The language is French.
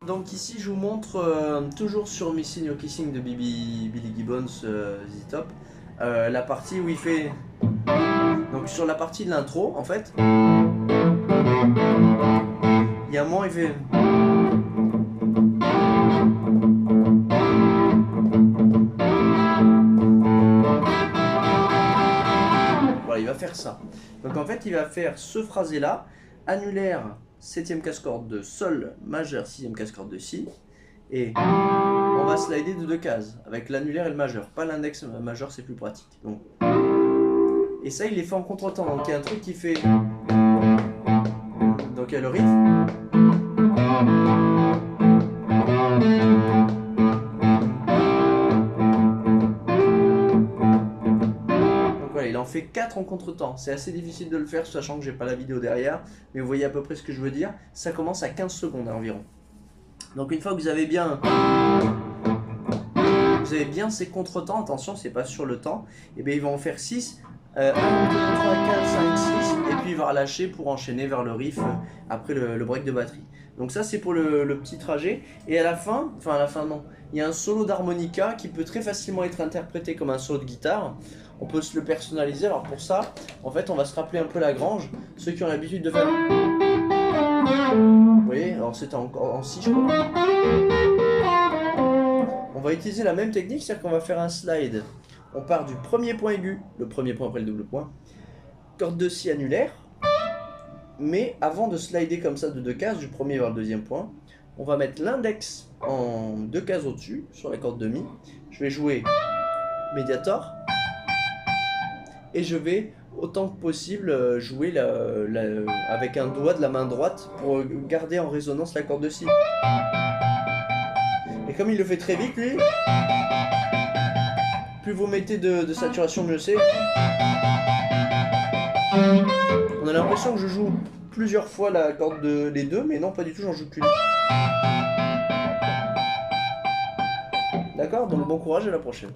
Donc ici je vous montre toujours sur Missing Your Kissing de Billy Gibbons, The Top, la partie où il fait... Donc sur la partie de l'intro en fait, il y a un moment il fait... Voilà, il va faire ça. Donc en fait il va faire ce phrasé là, annulaire, 7ème casse-corde de Sol majeur, 6ème casse-corde de Si, et on va slider de 2 cases, avec l'annulaire et le majeur, pas l'index majeur, c'est plus pratique. Donc, et ça il les fait en contretemps, donc il y a un truc qui fait... Donc il y a le riff. Donc voilà, il en fait 4 en contretemps. C'est assez difficile de le faire, sachant que j'ai pas la vidéo derrière, mais vous voyez à peu près ce que je veux dire. Ça commence à 15 secondes environ. Donc une fois que vous avez bien ces contretemps, attention, c'est pas sur le temps, et bien il va en faire 6, 1, 2, 3, 4, 5, 6, et puis il va relâcher pour enchaîner vers le riff après le break de batterie. Donc ça c'est pour le petit trajet, et à la fin non, il y a un solo d'harmonica qui peut très facilement être interprété comme un solo de guitare. On peut se le personnaliser, alors pour ça, en fait on va se rappeler un peu la grange, ceux qui ont l'habitude de faire... Vous voyez, alors c'est en Si je crois. On va utiliser la même technique, c'est-à-dire qu'on va faire un slide. On part du premier point aigu, le premier point après le double point, corde de Si annulaire, mais avant de slider comme ça de 2 cases, du premier vers le deuxième point, on va mettre l'index en 2 cases au-dessus, sur la corde de Mi. Je vais jouer médiator, et je vais autant que possible jouer avec un doigt de la main droite pour garder en résonance la corde de Si. Et comme il le fait très vite lui, plus vous mettez de saturation, mieux c'est. On a l'impression que je joue plusieurs fois la corde les deux, mais non, pas du tout, j'en joue qu'une. D'accord? Donc bon courage, à la prochaine.